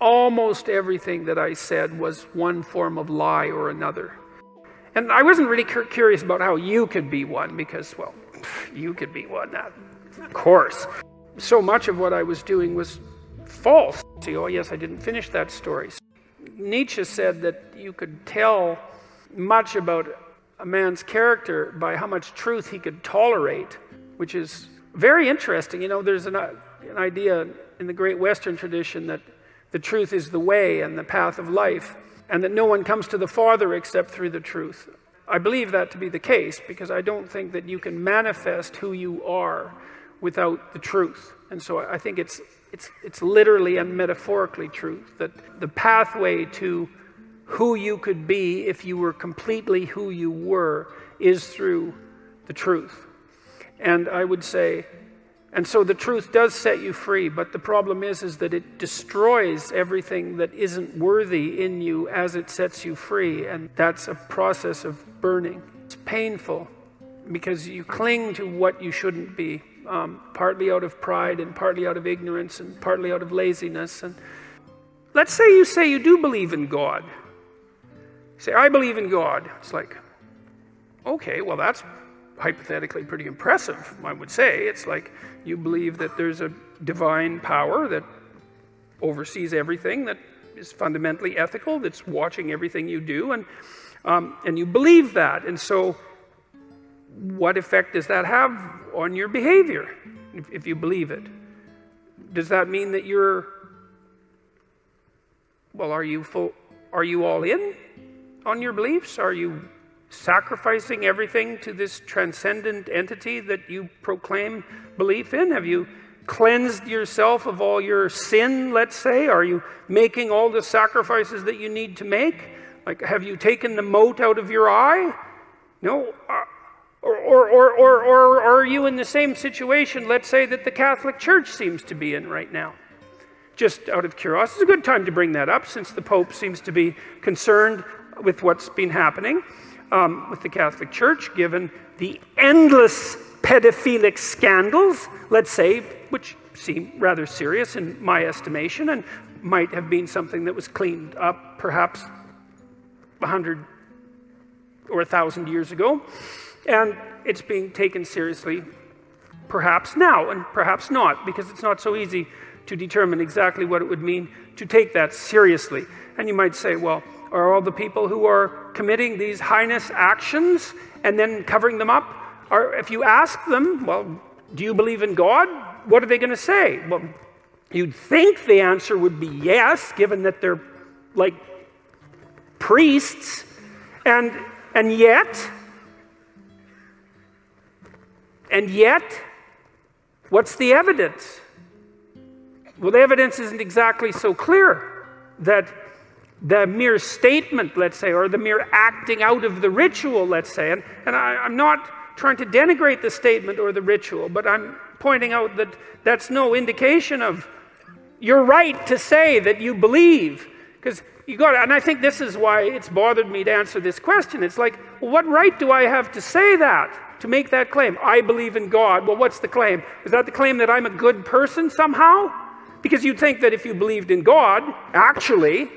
almost everything that I said was one form of lie or another. And I wasn't really curious about how you could be one, because, well, you could be one, of course. So much of what I was doing was false. See, oh yes, I didn't finish that story. Nietzsche said that you could tell much about a man's character by how much truth he could tolerate, which is very interesting. You know, there's an idea in the great Western tradition that the truth is the way and the path of life, and that no one comes to the Father except through the truth. I believe that to be the case, because I don't think that you can manifest who you are without the truth. And so I think it's literally and metaphorically truth, that the pathway to who you could be if you were completely who you were is through the truth. And I would say, and so the truth does set you free, but the problem is that it destroys everything that isn't worthy in you as it sets you free, and that's a process of burning. It's painful because you cling to what you shouldn't be, partly out of pride and partly out of ignorance and partly out of laziness. And let's say you do believe in God. You say, I believe in God. It's like, okay, well, that's hypothetically pretty impressive, I would say. It's like you believe that there's a divine power that oversees everything, that is fundamentally ethical, that's watching everything you do, and you believe that. And so what effect does that have on your behavior if you believe it? Does that mean that are you all in on your beliefs? Are you sacrificing everything to this transcendent entity that you proclaim belief in? Have you cleansed yourself of all your sin, let's say? Are you making all the sacrifices that you need to make? Like, have you taken the mote out of your eye? No. Or are you in the same situation, let's say, that the Catholic Church seems to be in right now? Just out of curiosity, it's a good time to bring that up, since the Pope seems to be concerned with what's been happening with the Catholic Church, given the endless pedophilic scandals, let's say, which seem rather serious in my estimation, and might have been something that was cleaned up perhaps 100 or 1,000 years ago. And it's being taken seriously perhaps now, and perhaps not, because it's not so easy to determine exactly what it would mean to take that seriously. And you might say, well, are all the people who are committing these heinous actions and then covering them up, if you ask them, well, do you believe in God? What are they going to say? Well, you'd think the answer would be yes, given that they're like priests, and yet, what's the evidence? Well, the evidence isn't exactly so clear that the mere statement, let's say, or the mere acting out of the ritual, let's say, and I'm not trying to denigrate the statement or the ritual, but I'm pointing out that that's no indication of you're right to say that you believe, because you got to, and I think this is why it's bothered me to answer this question. It's like, well, what right do I have to say that, to make that claim? I believe in God. Well, what's the claim? Is that the claim that I'm a good person somehow? Because you'd think that if you believed in God, actually,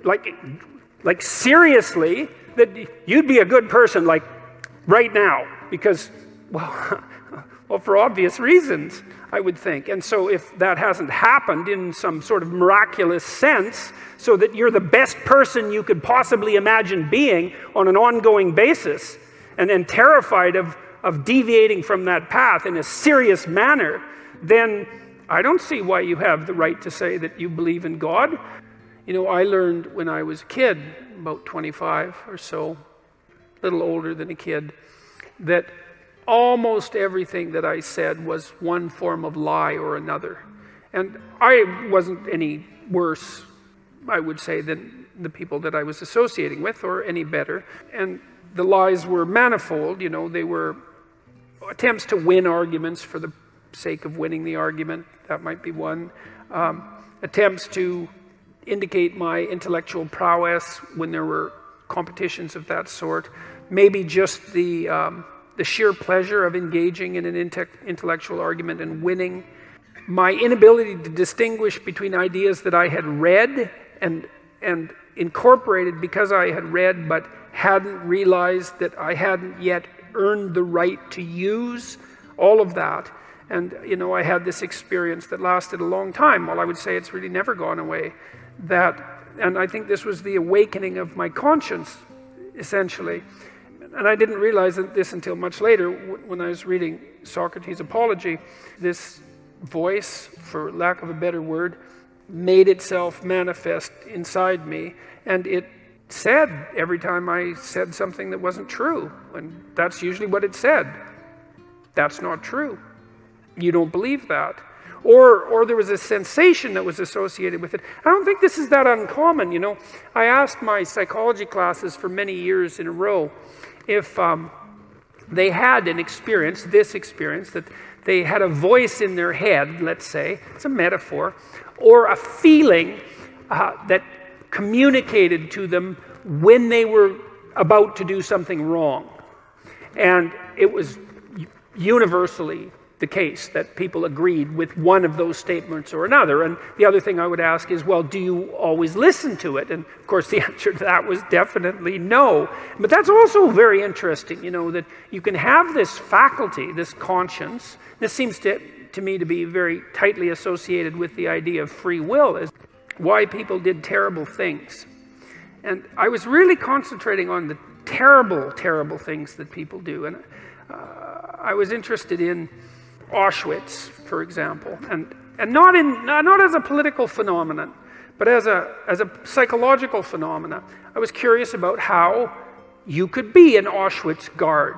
like seriously, that you'd be a good person, like right now, because, well, for obvious reasons, I would think. And so if that hasn't happened in some sort of miraculous sense, so that you're the best person you could possibly imagine being on an ongoing basis, and then terrified of deviating from that path in a serious manner, then I don't see why you have the right to say that you believe in God. You know, I learned when I was a kid, about 25 or so, a little older than a kid, that almost everything that I said was one form of lie or another. And I wasn't any worse, I would say, than the people that I was associating with, or any better. And the lies were manifold. You know, they were attempts to win arguments for the sake of winning the argument. That might be one. Attempts to indicate my intellectual prowess when there were competitions of that sort. Maybe just the sheer pleasure of engaging in an intellectual argument and winning. my inability to distinguish between ideas that I had read and incorporated because I had read but hadn't realized that I hadn't yet earned the right to use, all of that. And, I had this experience that lasted a long time. Well, I would say it's really never gone away. And I think this was the awakening of my conscience, essentially. And I didn't realize this until much later when I was reading Socrates' Apology. This voice, for lack of a better word, made itself manifest inside me, and it said every time I said something that wasn't true, and that's usually what it said. That's not true. You don't believe that. Or there was a sensation that was associated with it. I don't think this is that uncommon, I asked my psychology classes for many years in a row if they had an experience, that they had a voice in their head, let's say, it's a metaphor, or a feeling that communicated to them when they were about to do something wrong. And it was universally the case that people agreed with one of those statements or another. And the other thing I would ask is, well, do you always listen to it? And of course the answer to that was definitely no. But that's also very interesting, that you can have this faculty, this conscience. This seems to me to be very tightly associated with the idea of free will, as why people did terrible things. And I was really concentrating on the terrible, terrible things that people do. And I was interested in Auschwitz, for example, and not as a political phenomenon, but as a psychological phenomenon. I was curious about how you could be an Auschwitz guard.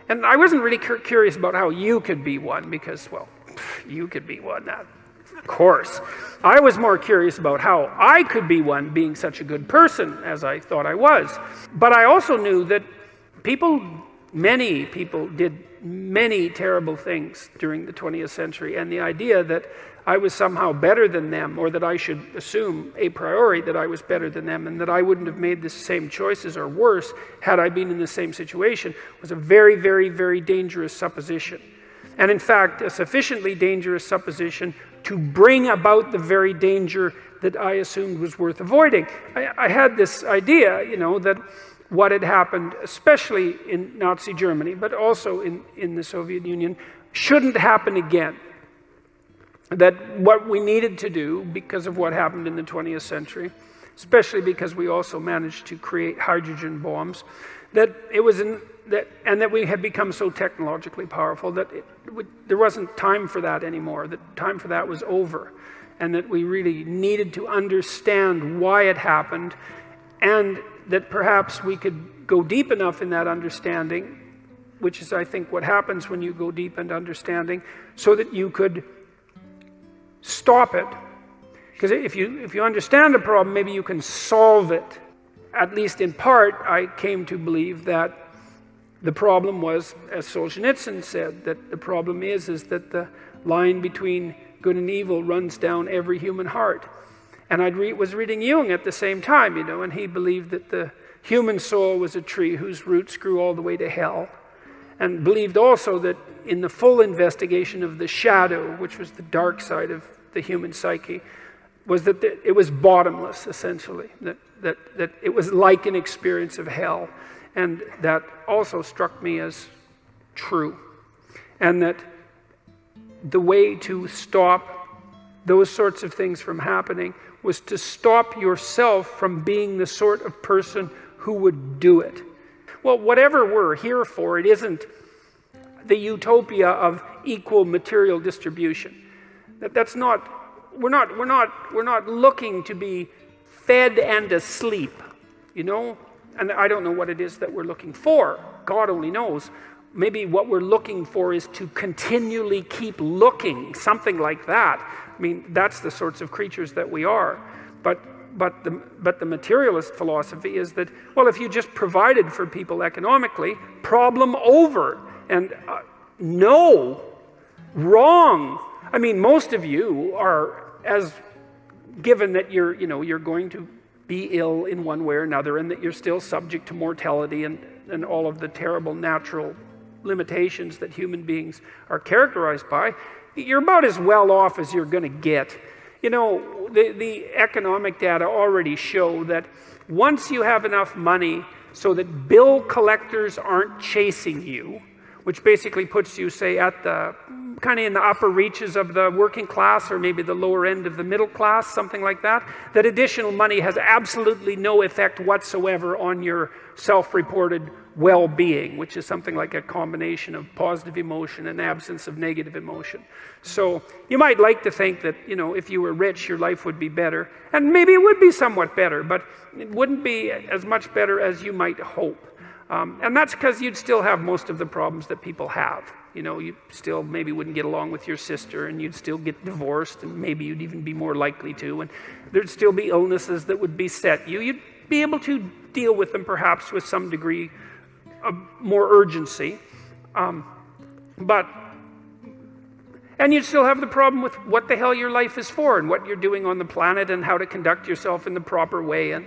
And I wasn't really curious about how you could be one, because, well, you could be one, that, of course. I was more curious about how I could be one, being such a good person as I thought I was. But I also knew that many people did many terrible things during the 20th century, and the idea that I was somehow better than them, or that I should assume a priori that I was better than them, and that I wouldn't have made the same choices or worse had I been in the same situation, was a very, very, very dangerous supposition. And in fact, a sufficiently dangerous supposition to bring about the very danger that I assumed was worth avoiding. I had this idea, that what had happened, especially in Nazi Germany, but also in the Soviet Union, shouldn't happen again. That what we needed to do, because of what happened in the 20th century, especially because we also managed to create hydrogen bombs, that we had become so technologically powerful that there wasn't time for that anymore, that time for that was over, and that we really needed to understand why it happened, and that perhaps we could go deep enough in that understanding, which is, I think, what happens when you go deep into understanding, so that you could stop it. Because if you understand the problem, maybe you can solve it. At least in part, I came to believe that the problem was, as Solzhenitsyn said, that the problem is that the line between good and evil runs down every human heart. And I was reading Jung at the same time, and he believed that the human soul was a tree whose roots grew all the way to hell. And believed also that in the full investigation of the shadow, which was the dark side of the human psyche, was that it was bottomless, essentially. That it was like an experience of hell. And that also struck me as true. And that the way to stop those sorts of things from happening was to stop yourself from being the sort of person who would do it. Well, whatever we're here for, it isn't the utopia of equal material distribution. We're not looking to be fed and asleep, And I don't know what it is that we're looking for. God only knows. Maybe what we're looking for is to continually keep looking, something like that. I mean, that's the sorts of creatures that we are. But the materialist philosophy is that, well, if you just provided for people economically, problem over. And no, wrong. I mean, most of you are, as given that you're going to be ill in one way or another, and that you're still subject to mortality and all of the terrible natural limitations that human beings are characterized by, you're about as well off as you're going to get. You know, the economic data already show that once you have enough money so that bill collectors aren't chasing you, which basically puts you, say, at the kind of in the upper reaches of the working class or maybe the lower end of the middle class, something like that, that additional money has absolutely no effect whatsoever on your self-reported well-being, which is something like a combination of positive emotion and absence of negative emotion. So you might like to think that, you know, if you were rich, your life would be better. And maybe it would be somewhat better, but it wouldn't be as much better as you might hope. And that's because you'd still have most of the problems that people have. You know, you still maybe wouldn't get along with your sister, and you'd still get divorced, and maybe you'd even be more likely to. And there'd still be illnesses that would beset you. You'd be able to deal with them perhaps with some degree of more urgency. And you'd still have the problem with what the hell your life is for and what you're doing on the planet and how to conduct yourself in the proper way. And